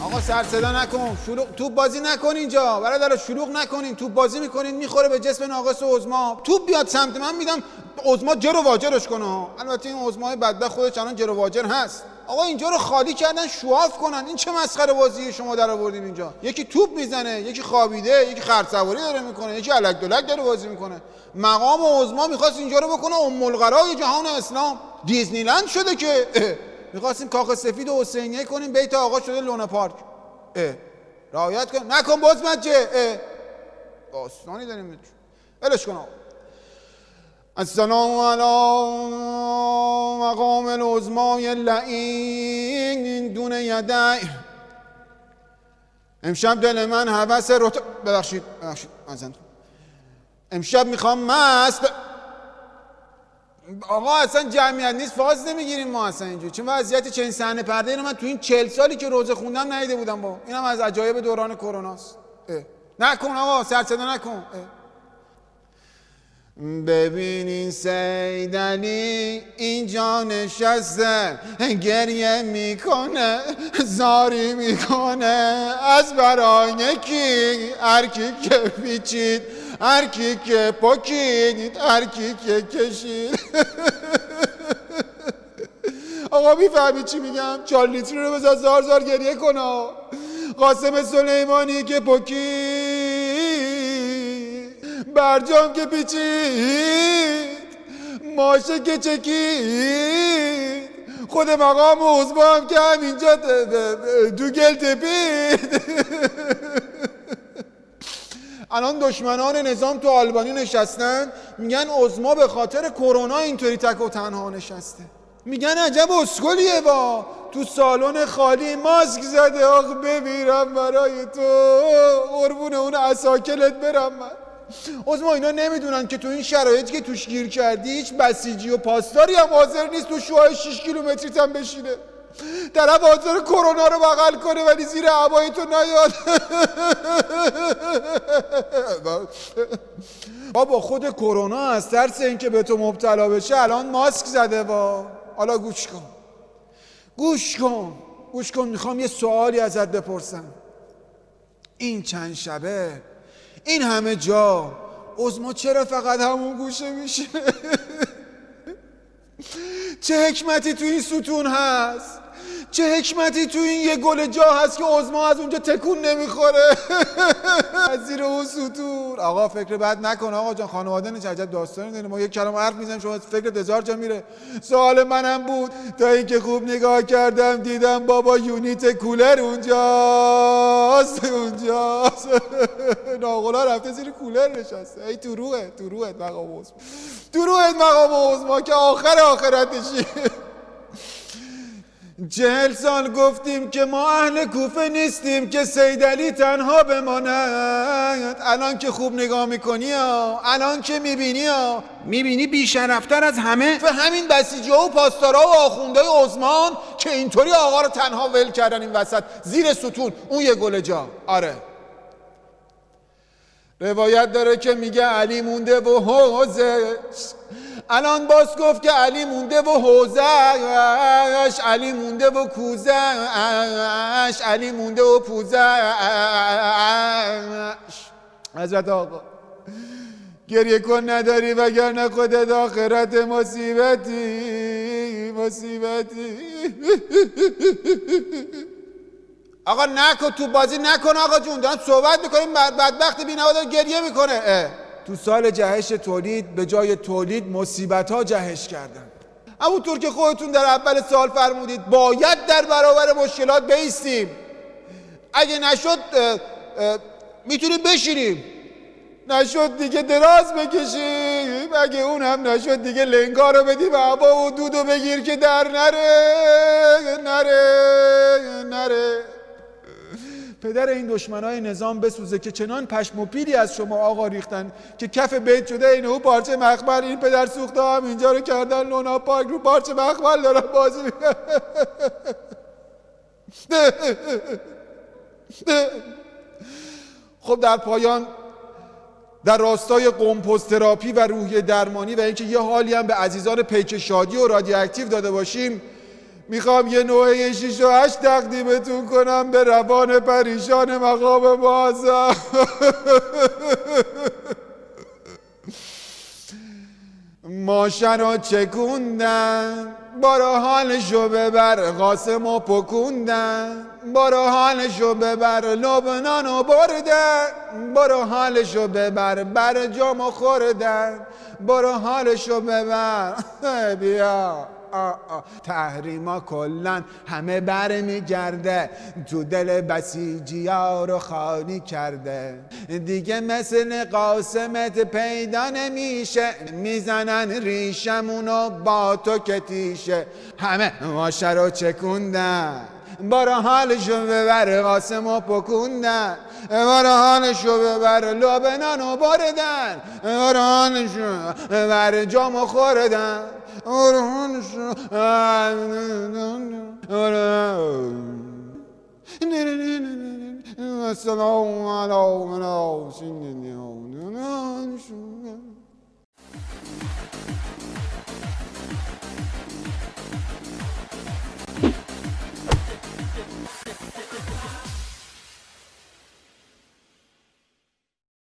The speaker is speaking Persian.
آقا سر صدا نکن، شلوغ توپ بازی نکن اینجا برادر، شلوغ نکنین. توپ بازی میکنین میخوره به جسم ناقص عظما. توپ بیاد سمت من میدم عظما جر و واجرش کنه ها. البته این عظمای بدبخت خودش الان جر و واجر هست. آقا اینجا رو خالی کردن شواف کنن. این چه مسخره بازی شما در آوردین اینجا؟ یکی توپ میزنه، یکی خوابیده، یکی خرسواری داره میکنه، یکی الک دلک داره بازی میکنه. مقام عظما میخواست اینجا رو بکنه ام القرای جهان اسلام. دیزنی لند شده که میخواستیم کاخ سفید و حسینیه کنیم، بیت آقا شده لونا پارک. رعایت کن. نکن بزمجه. داستانی داریم ولش کن آقا. السلام علی مقام العظمای لعین دون یدی. امشب دل من هوس ببخشید امشب میخوام مست آقا اصلا جمعیت نیست، فاز نمیگیریم ما اصلا اینجا. چون وضعیت چنین صحنه پرده اینو من تو این 40 سالی که روزه خوندم ندیده بودم. با اینم از عجایب دوران کروناست. نکن آقا، سر صدا نکن. ببینین سید علی اینجا نشسته گریه میکنه، زاری میکنه از برای کی؟ هر کی که پیچید، هر کی که پکید، هر کی که کشید. آقا میفهمی چی میگم؟ 4 لیتر رو بذار زار زار گریه کنه. قاسم سلیمانی که پکید، برجام که پیچید، ماشه که چکید، خود مقام عظما هم که همینجا دو گل تپید. الان دشمنان نظام تو آلبانی نشستن میگن عظما به خاطر کرونا اینطوری تک و تنها نشسته. میگن عجب اسکلیه با تو سالن خالی ماسک زده. آخ بمیرم برای تو، قربون اون عساکلت برم من. عظما اینا نمیدونن که تو این شرایطی که توش گیر کردی هیچ بسیجی و پاسداری هم حاضر نیست تو شوهای 6 کیلومتریت هم بشینه. طرف حاضر کرونا رو بغل کنه ولی زیر عبای تو نیاد. بابا خود کرونا از ترس اینکه به تو مبتلا بشه الان ماسک زده. با حالا گوش کن میخوام یه سوالی ازت بپرسم. این چند شبه این همه جا عظما چرا فقط همون گوشه میشه؟ چه حکمتی تو این ستون هست؟ چه حکمتی تو این یه گل جا هست که عظما از اونجا تکون نمیخوره؟ از زیر اون ستون. آقا فکر بد نکن آقا جان، خانواده نیست، عجب داستانی داریم. ما یک کلمه حرف میزنیم شما فکرت 1000 جا میره. سوال منم بود تا اینکه خوب نگاه کردم دیدم بابا یونیت کولر اونجاست. ناقلا رفته زیر کولر نشسته. ای تو روحت مقام عظما، تو روحت مقام عظما که آخرتشی. 40 سال گفتیم که ما اهل کوفه نیستیم که سید علی تنها بماند. الان که خوب نگاه میکنی الان که میبینی بیشرفتر از همه و همین بسیجی‌ها و پاسدارا و آخوندهای عثمان که اینطوری آقا رو تنها ول کردن این وسط زیر ستون اون یه گل جا. آره روایت داره که میگه علی مونده و حوزش. الان باز گفت که علی مونده و حوزش، علی مونده و کوزش، علی مونده و پوزش. حضرت آقا گریه کن نداری وگرنه خودت آخرت مصیبتی. آقا نکن تو بازی نکن آقا جون، دارم صحبت میکنیم. بدبخت بی‌نوا داره گریه میکنه. تو سال جهش تولید به جای تولید مصیبت ها جهش کردن. همونطور که خودتون در اول سال فرمودید باید در برابر مشکلات بایستیم. اگه نشد میتونیم بشینیم، نشد دیگه دراز بکشیم، اگه اون هم نشد دیگه لنگا رو بدیم هوا و دودو بگیر که در نره. پدر این دشمنای نظام بسوزه که چنان پشم و پیلی از شما آقا ریختن که کف بیت شده اینه او پارچه مخمل. این پدر سوخته هم اینجا رو کردن لونا پارک، رو پارچه مخمل دارن بازی میکنن. خب در پایان در راستای قمپوز تراپی و روحیه درمانی و اینکه یه حالی هم به عزیزان پیک شادی و رادیواکتیو داده باشیم میخوام یه نوعه 6 و 8 تقدیمتون کنم به روان پریشان مقام معظم. ماشه رو چکوندن، برو حالشو ببر، قاسمو پکوندن، برو حالشو ببر، لبنانو بردن، برو حالشو ببر، برجامو خوردن، برو حالشو ببر. بیا تحریما کلن همه بر میگرده، تو دل بسیجی ها رو خالی کرده، دیگه مثل قاسمت پیدا نمیشه، میزنن ریشمونو با تو کتیشه. همه ماشه رو چکوندن، برو حالشو ببر، قاسمو پکوندن، برو حالشو ببر، لبنانو بردن، برو حالشو ببر، جامو خوردن، برو حالشو السلام علیکم.